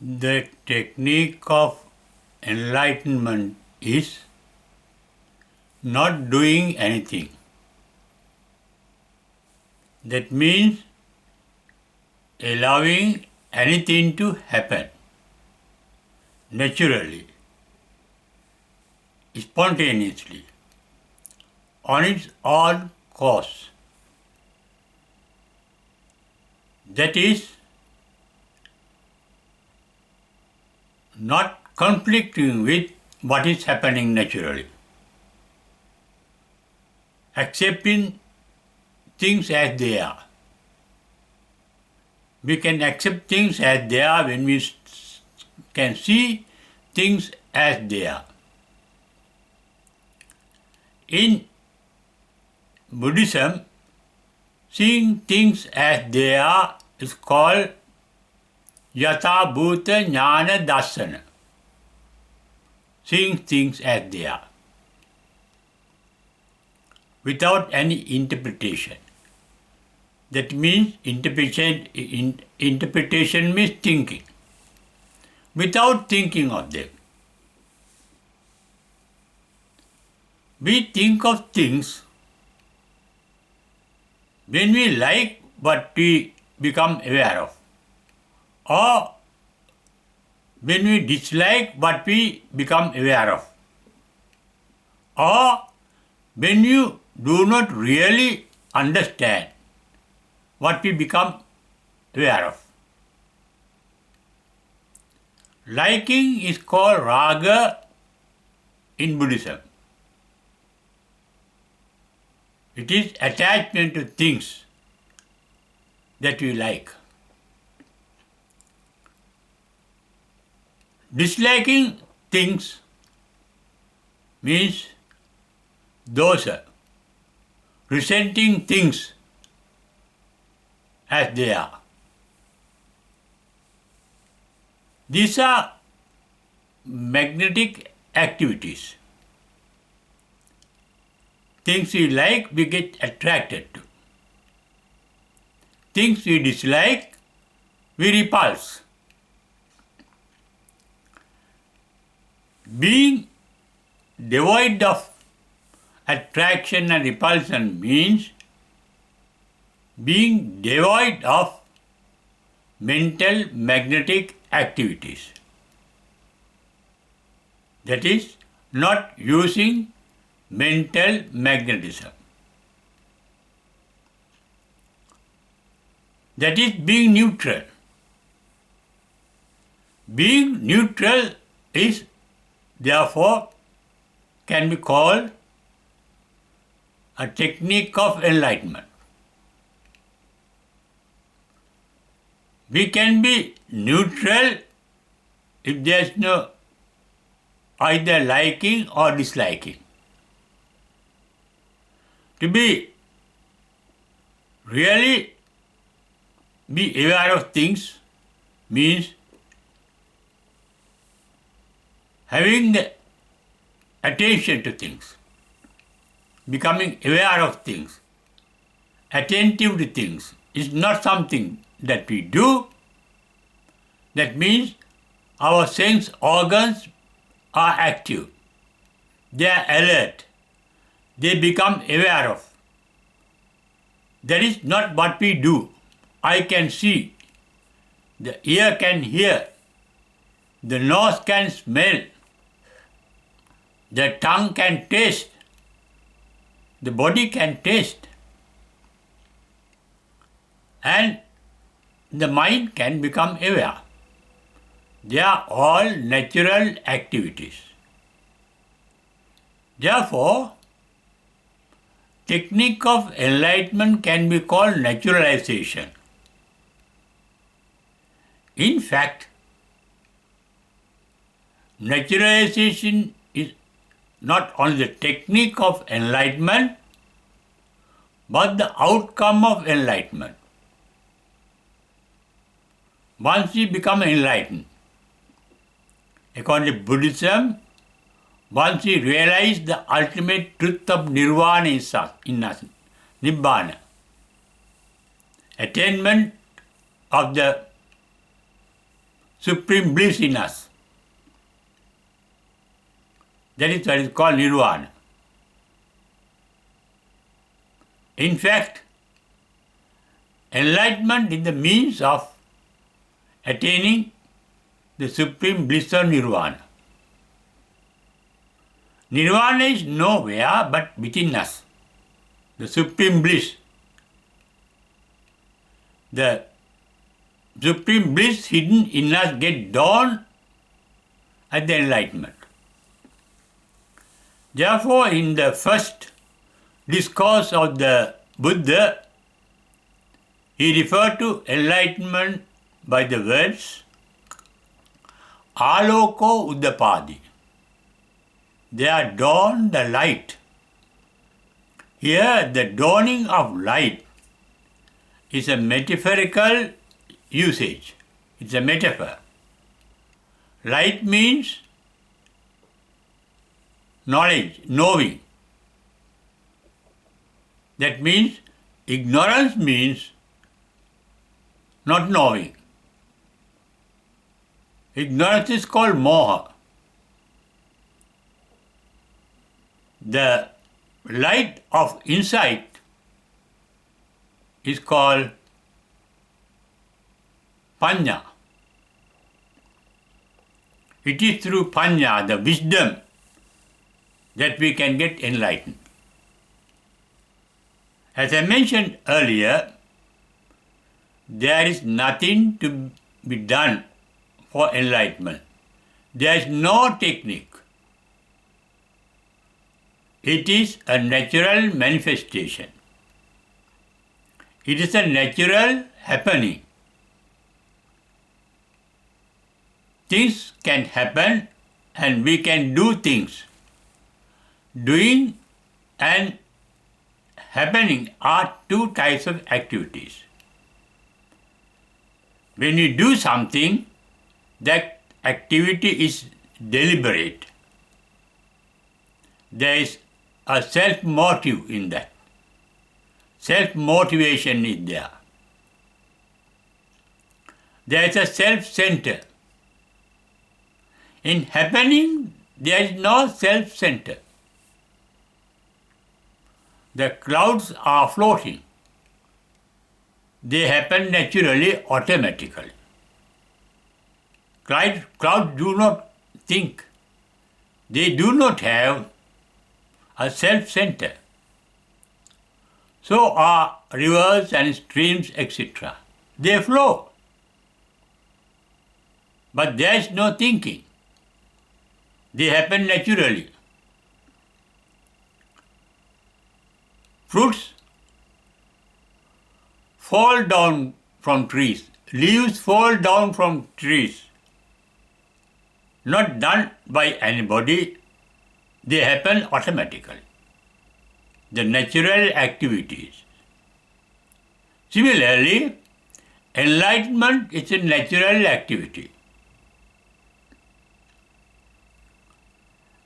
The technique of enlightenment is not doing anything. That means allowing anything to happen naturally, spontaneously, on its own course. That is not conflicting with what is happening naturally. Accepting things as they are. We can accept things as they are when we can see things as they are. In Buddhism, seeing things as they are is called Yatha Bhuta Jnana Darsana. Seeing things as they are, without any interpretation. That means interpretation means thinking, without thinking of them. We think of things when we like what we become aware of, or when we dislike what we become aware of, or when you do not really understand what we become aware of. Liking is called raga in Buddhism. It is attachment to things that we like. Disliking things means dosa, resenting things as they are. These are magnetic activities. Things we like, we get attracted to. Things we dislike, we repulse. Being devoid of attraction and repulsion means being devoid of mental magnetic activities. That is, not using mental magnetism. That is being neutral. Being neutral is therefore can be called a technique of enlightenment. We can be neutral if there is no either liking or disliking. To be really be aware of things means having the attention to things, becoming aware of things, attentive to things is not something that we do. That means our sense organs are active, they are alert, they become aware of. That is not what we do. Eye can see, the ear can hear, the nose can smell, the tongue can taste, the body can taste, and the mind can become aware. They are all natural activities. Therefore, technique of enlightenment can be called naturalization. In fact, naturalization is not only the technique of enlightenment, but the outcome of enlightenment. Once we become enlightened, according to Buddhism, once we realize the ultimate truth of nirvana in us, nibbana, attainment of the supreme bliss in us. That is what is called nirvana. In fact, enlightenment is the means of attaining the supreme bliss of nirvana. Nirvana is nowhere but within us, the supreme bliss. The supreme bliss hidden in us gets dawned at the enlightenment. Therefore, in the first discourse of the Buddha, he referred to enlightenment by the words Aloko Uddapadi. There dawned the light. Here, the dawning of light is a metaphorical usage. It's a metaphor. Light means knowledge, knowing. That means ignorance means not knowing. Ignorance is called moha. The light of insight is called panya. It is through panya, the wisdom, that we can get enlightened. As I mentioned earlier, there is nothing to be done for enlightenment. There is no technique. It is a natural manifestation. It is a natural happening. Things can happen and we can do things. Doing and happening are two types of activities. When you do something, that activity is deliberate. There is a self-motive in that. Self-motivation is there. There is a self-center. In happening, there is no self-center. The clouds are floating. They happen naturally, automatically. Clouds do not think. They do not have a self-center. So are rivers and streams, etc. They flow. But there is no thinking. They happen naturally. Fruits fall down from trees. Leaves fall down from trees. Not done by anybody. They happen automatically. The natural activities. Similarly, enlightenment is a natural activity.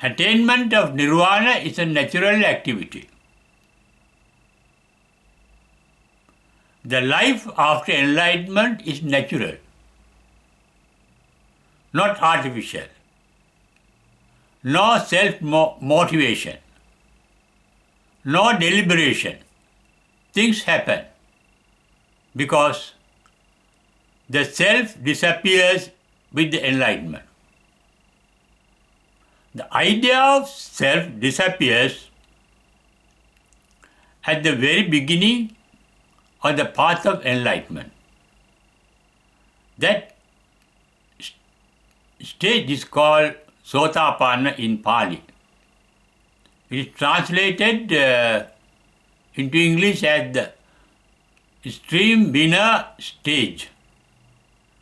Attainment of nirvana is a natural activity. The life after enlightenment is natural, not artificial. No self-motivation, no deliberation. Things happen because the self disappears with the enlightenment. The idea of self disappears at the very beginning of the path of enlightenment. That stage is called Sotapanna in Pali. It is translated into English as the stream winner stage.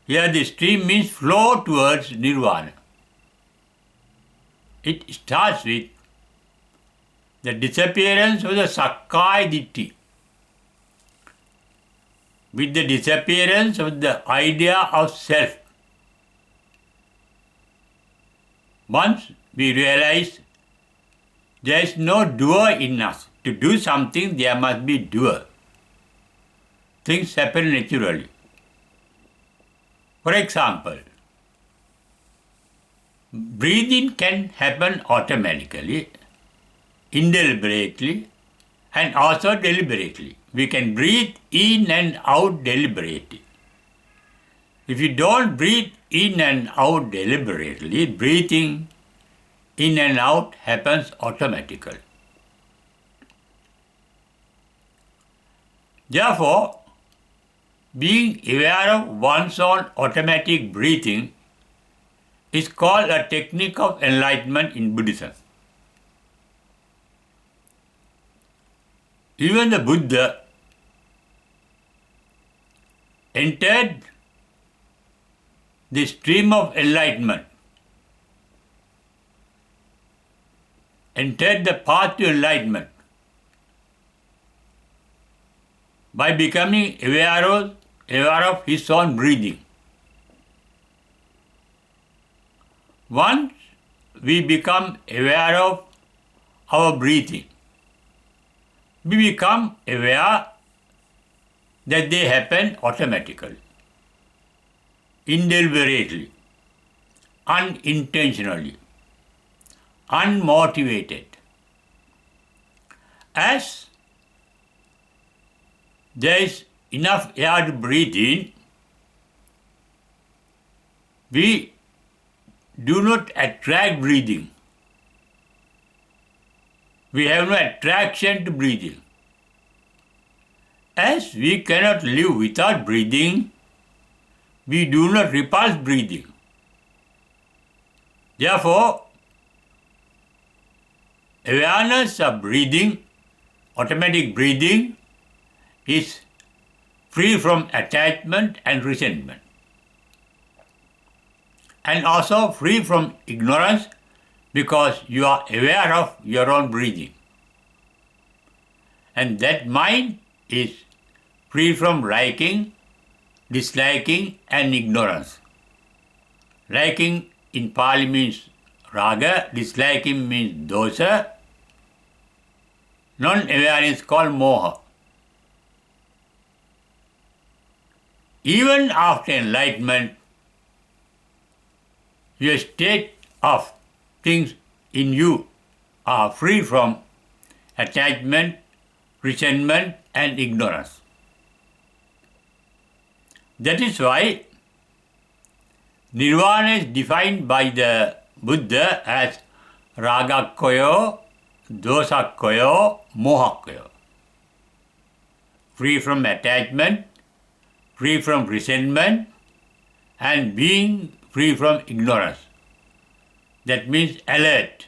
Here the stream means flow towards nirvana. It starts with the disappearance of the Sakkaya Ditthi, with the disappearance of the idea of self. Once we realize there is no doer in us. To do something, there must be doer. Things happen naturally. For example, breathing can happen automatically, indeliberately, and also deliberately. We can breathe in and out deliberately. If you don't breathe in and out deliberately, breathing in and out happens automatically. Therefore, being aware of one's own automatic breathing is called a technique of enlightenment in Buddhism. Even the Buddha entered the stream of enlightenment, entered the path to enlightenment by becoming aware of his own breathing. Once we become aware of our breathing, we become aware that they happen automatically, indeliberately, unintentionally, unmotivated. As there is enough air to breathe in, we do not attract breathing. We have no attraction to breathing. As we cannot live without breathing, we do not repulse breathing. Therefore, awareness of breathing, automatic breathing, is free from attachment and resentment, and also free from ignorance because you are aware of your own breathing. And that mind is free from liking, disliking, and ignorance. Liking in Pali means raga, disliking means dosa, non-awareness called moha. Even after enlightenment, your state of things in you are free from attachment, resentment, and ignorance. That is why Nirvana is defined by the Buddha as ragakkoyo, dosakkoyo, mohakkoyo. Free from attachment, free from resentment, and being free from ignorance. That means alert.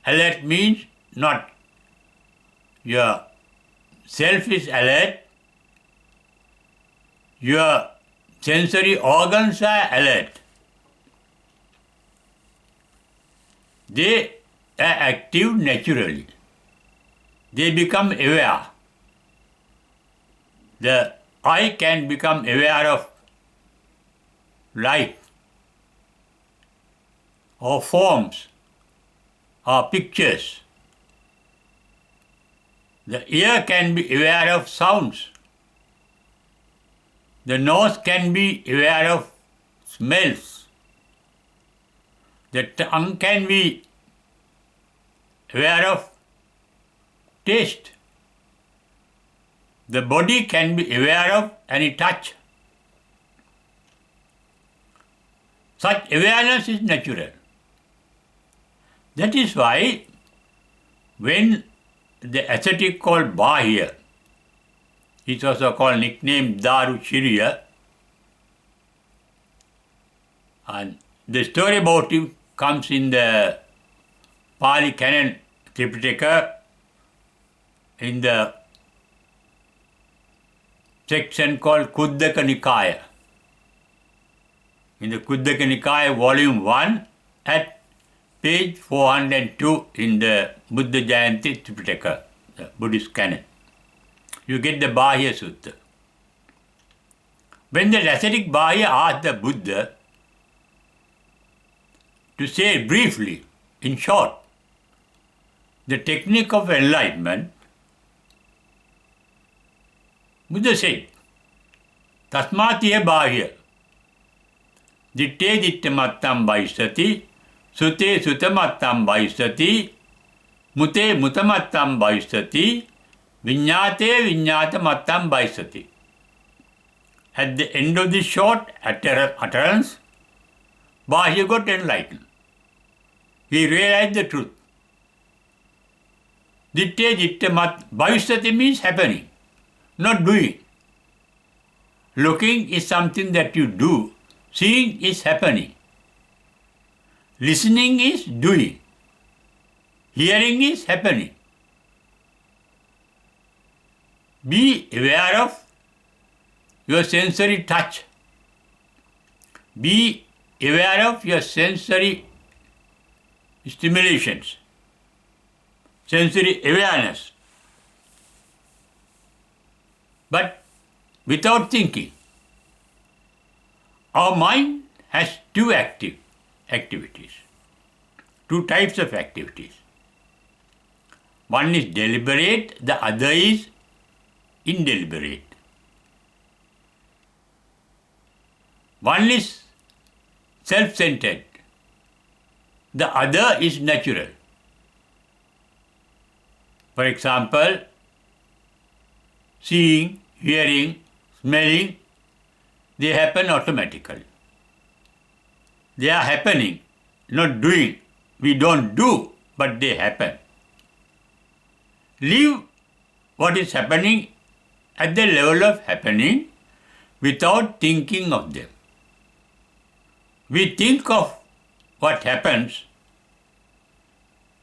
Alert means not your self is alert, your sensory organs are alert. They are active naturally. They become aware. The eye can become aware of light or forms or pictures. The ear can be aware of sounds. The nose can be aware of smells. The tongue can be aware of taste. The body can be aware of any touch. Such awareness is natural. That is why when the ascetic called Bahya, he's also called nickname Daru Shiriya, and the story about him comes in the Pali Canon Tripitaka in the section called Kuddaka Nikaya. In the Kuddaka Nikaya, volume 1, at page 402 in the Buddha Jayanti Tripitaka, the Buddhist canon, you get the Bahya Sutta. When the ascetic Bahya asked the Buddha to say briefly, in short, the technique of enlightenment, Buddha said, Tasmatiya Bahya, ditte ditte mattam vaisati, Sute sutamattam bhavisati, mute mutamattam bhavisati, vinyate vinyatamattam bhavisati. At the end of the short utterance, Bahya got enlightened. He realized the truth. Ditte ditte mat bhavisati means happening, not doing. Looking is something that you do. Seeing is happening. Listening is doing. Hearing is happening. Be aware of your sensory touch. Be aware of your sensory stimulations. Sensory awareness. But without thinking. Our mind has two activities, two types of activities. One is deliberate, the other is indeliberate. One is self-centered, the other is natural. For example, seeing, hearing, smelling, they happen automatically. They are happening, not doing. We don't do, but they happen. Leave what is happening at the level of happening without thinking of them. We think of what happens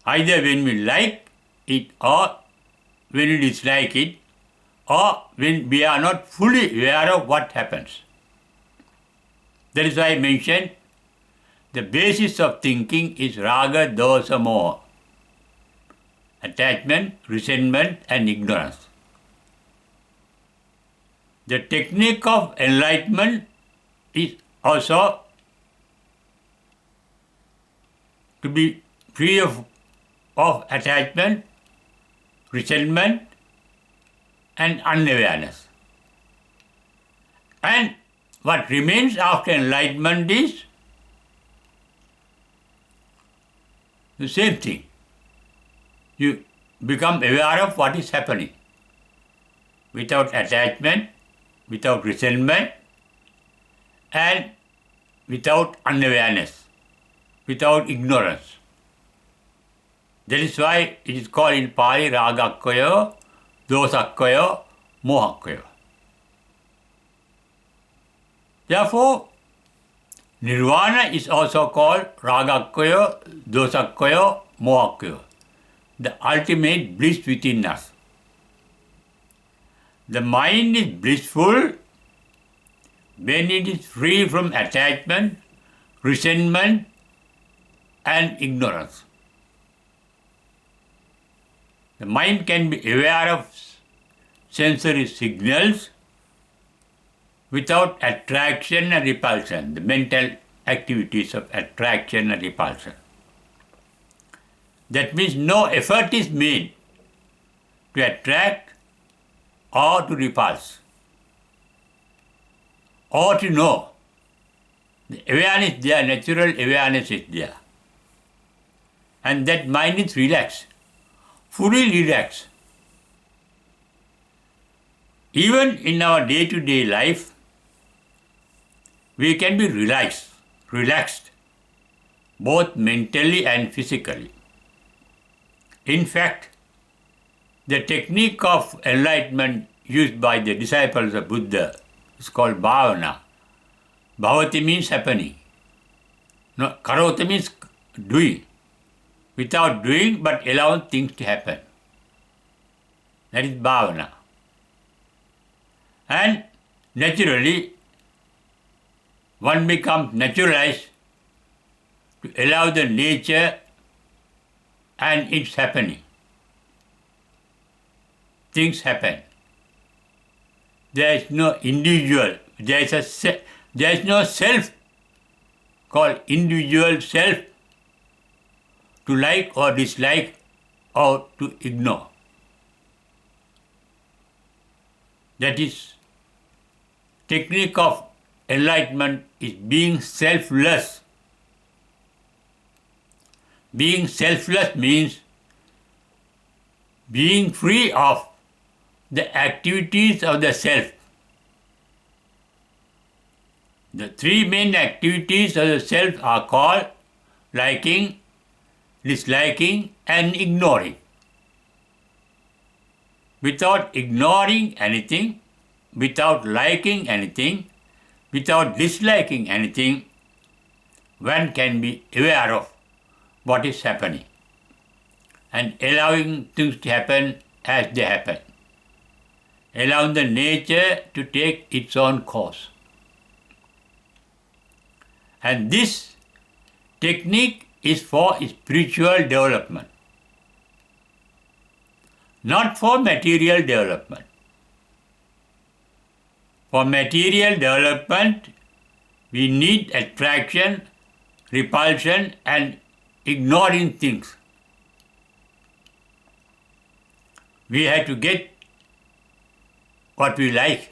either when we like it or when we dislike it or when we are not fully aware of what happens. That is why I mentioned the basis of thinking is raga, dosa, moha. Attachment, resentment and ignorance. The technique of enlightenment is also to be free of attachment, resentment and unawareness. And what remains after enlightenment is the same thing. You become aware of what is happening without attachment, without resentment and without unawareness, without ignorance. That is why it is called in Pali ragakkaya, dosakkaya, mohakkaya. Therefore, nirvana is also called ragakkaya, dosakkaya, mohakkaya, the ultimate bliss within us. The mind is blissful when it is free from attachment, resentment and ignorance. The mind can be aware of sensory signals without attraction and repulsion, the mental activities of attraction and repulsion. That means no effort is made to attract or to repulse or to know. The awareness there, natural awareness is there. And that mind is relaxed, fully relaxed. Even in our day-to-day life, we can be relaxed, both mentally and physically. In fact, the technique of enlightenment used by the disciples of Buddha is called bhavana. Bhavati means happening. No, karota means doing. Without doing, but allowing things to happen. That is bhavana. And naturally, one becomes naturalized to allow the nature and its happening. Things happen. There is no individual. There is no self called individual self to like or dislike or to ignore. That is, technique of enlightenment is being selfless. Being selfless means being free of the activities of the self. The three main activities of the self are called liking, disliking, and ignoring. Without ignoring anything, without liking anything, without disliking anything, one can be aware of what is happening and allowing things to happen as they happen, allowing the nature to take its own course. And this technique is for spiritual development, not for material development. For material development, we need attraction, repulsion, and ignoring things. We have to get what we like.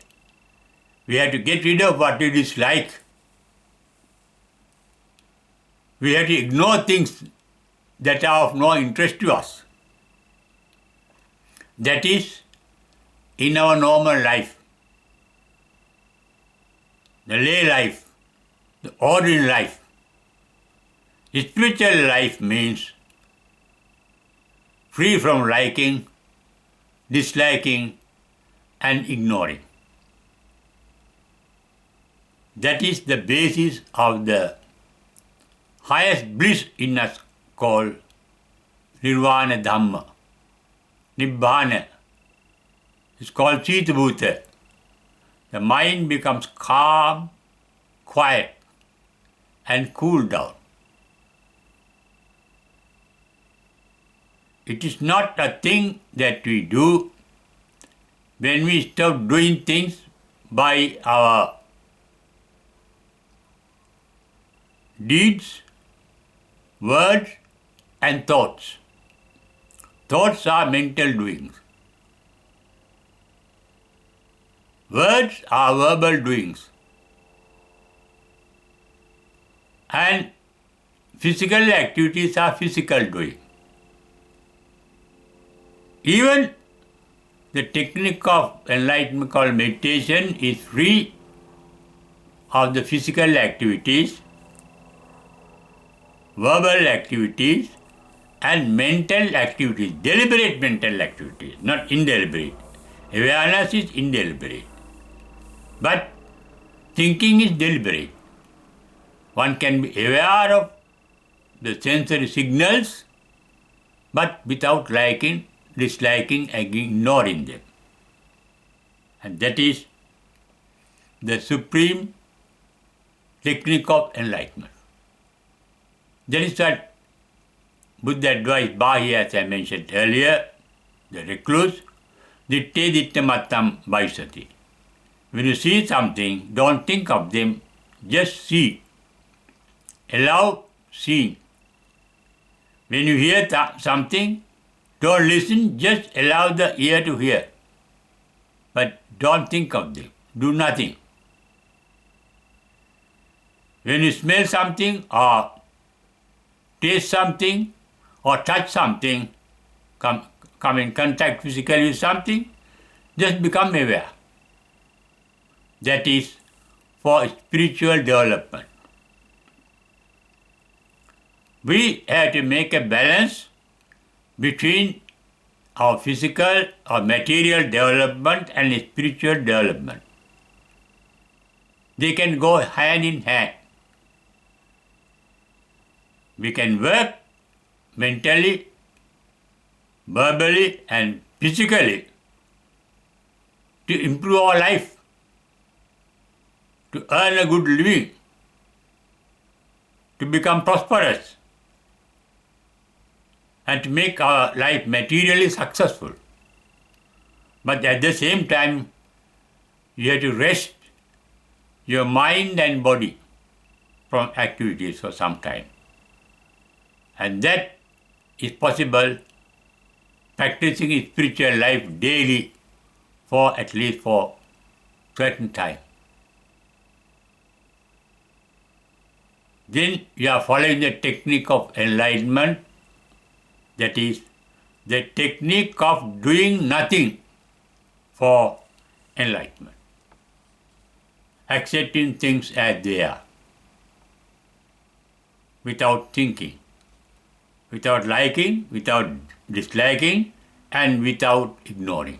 We have to get rid of what we dislike. We have to ignore things that are of no interest to us. That is in our normal life, the lay life, the ordinary life. Spiritual life means free from liking, disliking, and ignoring. That is the basis of the highest bliss in us called Nirvana Dhamma. Nibbana is called Chittabhuta. The mind becomes calm, quiet, and cool down. It is not a thing that we do. When we stop doing things by our deeds, words, and thoughts. Thoughts are mental doings. Words are verbal doings. And physical activities are physical doing. Even the technique of enlightenment called meditation is free of the physical activities, verbal activities, and mental activities, deliberate mental activities, not indeliberate. Awareness is indeliberate, but thinking is deliberate. One can be aware of the sensory signals, but without liking, disliking, and ignoring them. And that is the supreme technique of enlightenment. That is what Buddha advised Bahi, as I mentioned earlier, the recluse, ditte dittamattam vaisati. When you see something, don't think of them, just see. Allow seeing. When you hear something, don't listen, just allow the ear to hear. But don't think of them, do nothing. When you smell something or taste something or touch something, come in contact physically with something, just become aware. That is for spiritual development. We have to make a balance between our physical or material development and spiritual development. They can go hand in hand. We can work mentally, verbally, and physically to improve our life, to earn a good living, to become prosperous, and to make our life materially successful. But at the same time, you have to rest your mind and body from activities for some time. And that is possible practicing spiritual life daily for at least for certain time. Then you are following the technique of enlightenment That is the technique of doing nothing for enlightenment. Accepting things as they are, without thinking, without liking, without disliking, and without ignoring.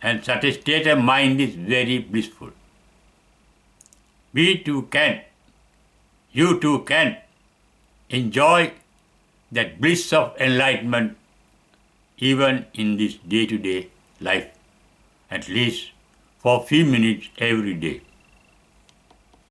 And such a state of mind is very blissful. We too can, you too can enjoy that bliss of enlightenment even in this day-to-day life, at least for a few minutes every day.